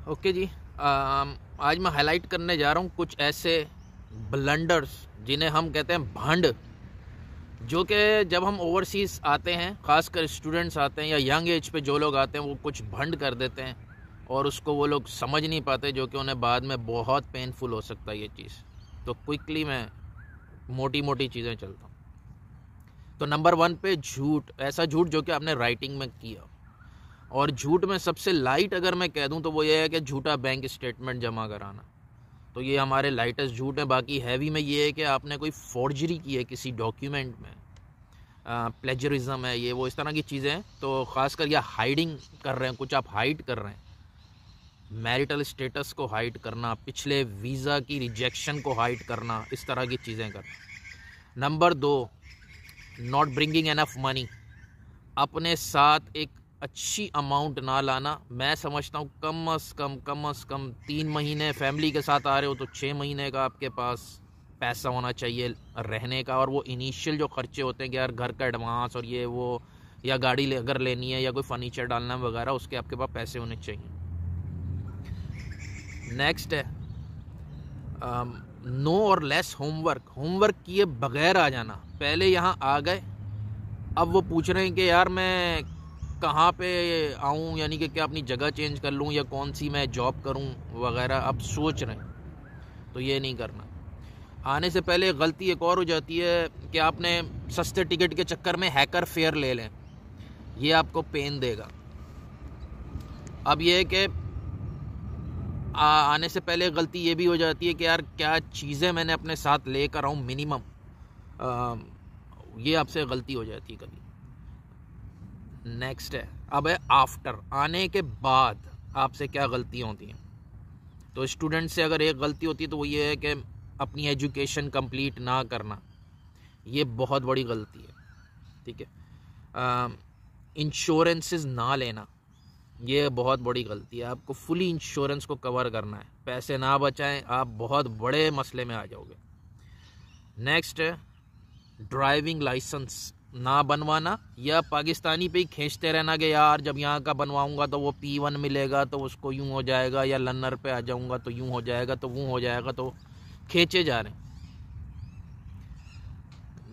Okay जी। आज मैं highlight करने जा रहा हूँ कुछ ऐसे ब्लंडर्स जिन्हें हम कहते हैं भंड, जो कि जब हम ओवरसीज़ आते हैं, ख़ासकर स्टूडेंट्स आते हैं या यंग एज पे जो लोग आते हैं, वो कुछ भंड कर देते हैं और उसको वो लोग समझ नहीं पाते, जो कि उन्हें बाद में बहुत पेनफुल हो सकता है ये चीज़। तो क्विकली मैं मोटी मोटी चीज़ें चलता हूँ। तो नंबर 1 पे झूठ, ऐसा झूठ जो कि आपने राइटिंग में किया। और झूठ में सबसे लाइट अगर मैं कह दूं तो वो ये है कि झूठा बैंक स्टेटमेंट जमा कराना। तो ये हमारे लाइटेस्ट झूठ है। बाकी हैवी में ये है कि आपने कोई फोर्जरी की है किसी डॉक्यूमेंट में, प्लेजरिज्म है, ये वो इस तरह की चीज़ें हैं। तो ख़ासकर या हाइडिंग कर रहे हैं, कुछ आप हाइड कर रहे हैं, मैरिटल स्टेटस को हाइड करना, पिछले वीज़ा की रिजेक्शन को हाइड करना, इस तरह की चीज़ें करना। Number 2, not bringing enough money, अपने साथ एक अच्छी अमाउंट ना लाना। मैं समझता हूँ कम से कम 3 महीने फैमिली के साथ आ रहे हो तो 6 महीने का आपके पास पैसा होना चाहिए रहने का। और वो इनिशियल जो खर्चे होते हैं कि यार घर का एडवांस और ये वो, या गाड़ी अगर लेनी है या कोई फर्नीचर डालना वगैरह, उसके आपके पास पैसे होने चाहिए। नेक्स्ट है नो और लेस होमवर्क किए बगैर आ जाना। पहले यहाँ आ गए, अब वो पूछ रहे हैं कि यार मैं कहाँ पे आऊँ, यानी कि क्या अपनी जगह चेंज कर लूँ या कौन सी मैं जॉब करूँ वगैरह, अब सोच रहे हैं। तो ये नहीं करना। आने से पहले गलती एक और हो जाती है कि आपने सस्ते टिकट के चक्कर में हैकर फेयर ले लें, ये आपको पेन देगा। अब ये है कि आने से पहले गलती ये भी हो जाती है कि यार क्या चीज़ें मैंने अपने साथ लेकर आऊँ मिनिमम, ये आपसे गलती हो जाती है कभी। नेक्स्ट है अब है आफ्टर, आने के बाद आपसे क्या गलतियाँ होती हैं। तो स्टूडेंट से अगर एक गलती होती है तो वो ये है कि अपनी एजुकेशन कंप्लीट ना करना, ये बहुत बड़ी गलती है। ठीक है। इंश्योरेंसेस ना लेना, ये बहुत बड़ी गलती है। आपको फुली इंश्योरेंस को कवर करना है, पैसे ना बचाएं, आप बहुत बड़े मसले में आ जाओगे। नेक्स्ट है ड्राइविंग लाइसेंस ना बनवाना, या पाकिस्तानी पे ही खींचते रहना कि यार जब यहाँ का बनवाऊंगा तो वो P1 मिलेगा तो उसको यूँ हो जाएगा, या लर्नर पे आ जाऊंगा तो यूँ हो जाएगा, तो वो हो जाएगा, तो खींचे जा रहे हैं।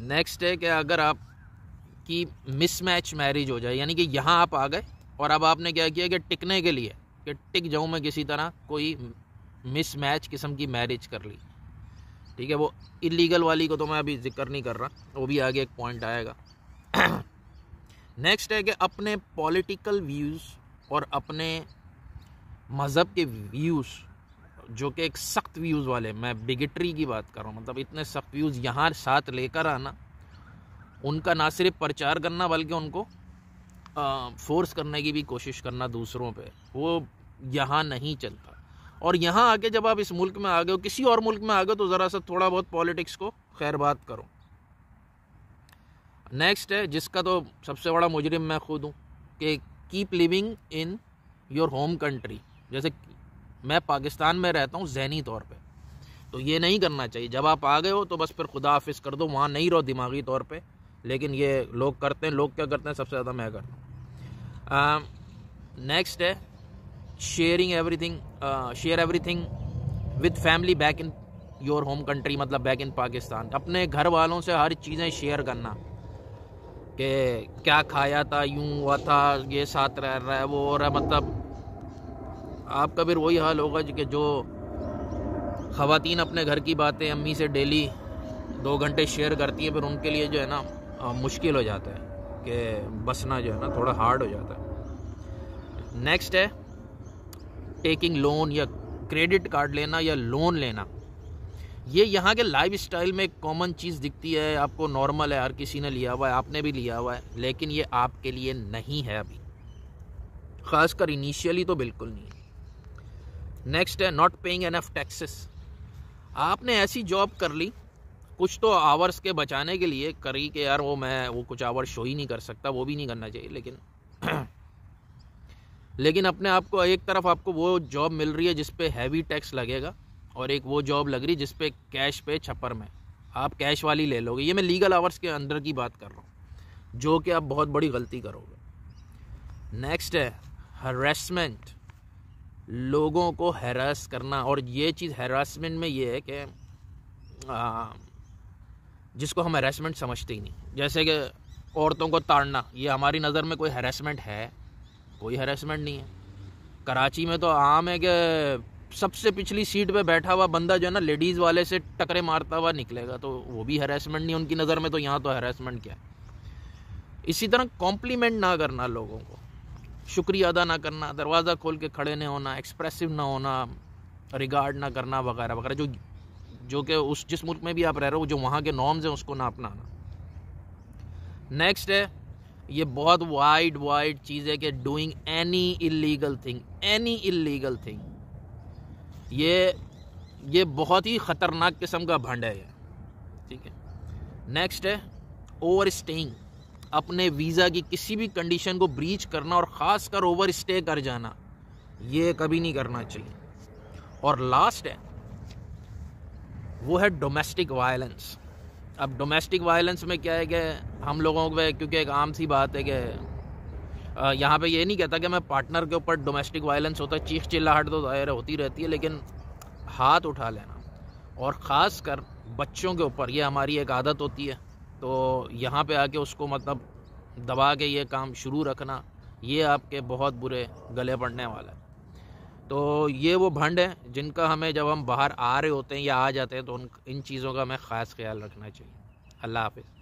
नेक्स्ट है कि अगर आपकी मिसमैच मैरिज हो जाए, यानी कि यहाँ आप आ गए और अब आपने क्या किया कि टिकने के लिए कि टिक जाऊँ मैं किसी तरह, कोई मिसमैच किस्म की मैरिज कर ली। ठीक है, वो इलीगल वाली को तो मैं अभी जिक्र नहीं कर रहा, वो भी आगे एक पॉइंट आएगा। नेक्स्ट है कि अपने पॉलिटिकल व्यूज़ और अपने मज़हब के व्यूज़, जो कि एक सख्त व्यूज़ वाले, मैं बिगेटरी की बात कर रहा हूँ, मतलब इतने सख्त व्यूज़ यहाँ साथ लेकर आना, उनका ना सिर्फ प्रचार करना बल्कि उनको फोर्स करने की भी कोशिश करना दूसरों पे, वो यहाँ नहीं चलता। और यहाँ आके जब आप इस मुल्क में आ गए हो, किसी और मुल्क में आ गए, तो ज़रा सा थोड़ा बहुत पॉलिटिक्स को खैर बात करो। नेक्स्ट है जिसका तो सबसे बड़ा मुजरिम मैं खुद हूँ, कि keep living in your home country. जैसे मैं पाकिस्तान में रहता हूँ ज़हनी तौर पे, तो ये नहीं करना चाहिए। जब आप आ गए हो तो बस फिर खुदा हाफिज़ कर दो, वहाँ नहीं रहो दिमागी तौर पे। लेकिन ये लोग करते हैं। लोग क्या करते हैं, सबसे ज़्यादा मैं करता हूँ। नेक्स्ट है share everything with family back in your home country, मतलब बैक इन पाकिस्तान। अपने घर वालों से हर चीज़ें शेयर करना, कि क्या खाया था, यूँ हुआ था, ये साथ रह रहा है, वो हो रहा है। मतलब आपका फिर वही हाल होगा कि जो ख़वातीन अपने घर की बातें अम्मी से डेली 2 घंटे शेयर करती हैं, फिर उनके लिए जो है ना मुश्किल हो जाता है कि बसना जो है ना थोड़ा हार्ड हो जाता है। नेक्स्ट है टेकिंग लोन, या क्रेडिट कार्ड लेना या लोन लेना। ये यहाँ के लाइफ स्टाइल में एक कॉमन चीज़ दिखती है, आपको नॉर्मल है, हर किसी ने लिया हुआ है, आपने भी लिया हुआ है, लेकिन ये आपके लिए नहीं है अभी, ख़ासकर इनिशियली तो बिल्कुल नहीं है। नेक्स्ट है नॉट पेइंग एनफ टैक्सेस। आपने ऐसी जॉब कर ली, कुछ तो आवर्स के बचाने के लिए करी कि यार वो कुछ आवर्स शो ही नहीं कर सकता, वो भी नहीं करना चाहिए। लेकिन अपने आप को, एक तरफ आपको वो जॉब मिल रही है जिस पे हैवी टैक्स लगेगा, और एक वो जॉब लग रही जिस पे कैश पे छप्पर में आप कैश वाली ले लोगे। ये मैं लीगल आवर्स के अंदर की बात कर रहा हूँ, जो कि आप बहुत बड़ी गलती करोगे। नेक्स्ट है हरेसमेंट, लोगों को हैरास करना, और ये चीज़ हैरासमेंट में ये है कि जिसको हम हैरेसमेंट समझते ही नहीं, जैसे कि औरतों को ताड़ना, ये हमारी नज़र में कोई हैरेसमेंट है? कोई हैरेसमेंट नहीं है। कराची में तो आम है कि सबसे पिछली सीट पे बैठा हुआ बंदा जो है ना, लेडीज़ वाले से टकरे मारता हुआ निकलेगा, तो वो भी हैरेसमेंट नहीं उनकी नज़र में, तो यहाँ तो हैरेसमेंट क्या है। इसी तरह कॉम्प्लीमेंट ना करना, लोगों को शुक्रिया अदा ना करना, दरवाज़ा खोल के खड़े नहीं होना, एक्सप्रेसिव ना होना, रिगार्ड ना करना वगैरह वगैरह, जो कि उस जिस मुल्क में भी आप रह रहे हो, जो वहाँ के नॉर्म्स हैं उसको ना अपनाना। नेक्स्ट है, ये बहुत वाइड चीज़ है कि डूइंग एनी इलीगल थिंग, ये बहुत ही ख़तरनाक किस्म का भंड है ये, ठीक है। नेक्स्ट है ओवर स्टेइंग, अपने वीज़ा की किसी भी कंडीशन को ब्रीच करना और ख़ास कर ओवर स्टे कर जाना, ये कभी नहीं करना चाहिए। और लास्ट है वो है डोमेस्टिक वायलेंस। अब डोमेस्टिक वायलेंस में क्या है कि हम लोगों पे, क्योंकि एक आम सी बात है कि यहाँ पे ये नहीं कहता कि मैं पार्टनर के ऊपर डोमेस्टिक वायलेंस होता है, चीख चिल्लाहट तो दायर होती रहती है, लेकिन हाथ उठा लेना और ख़ास कर बच्चों के ऊपर, ये हमारी एक आदत होती है, तो यहाँ पे आके उसको मतलब दबा के ये काम शुरू रखना, ये आपके बहुत बुरे गले पड़ने वाला है। तो ये वो भंड है जिनका हमें जब हम बाहर आ रहे होते हैं या आ जाते हैं तो इन चीज़ों का हमें ख़ास ख्याल रखना चाहिए। अल्लाह हाफ़िज़।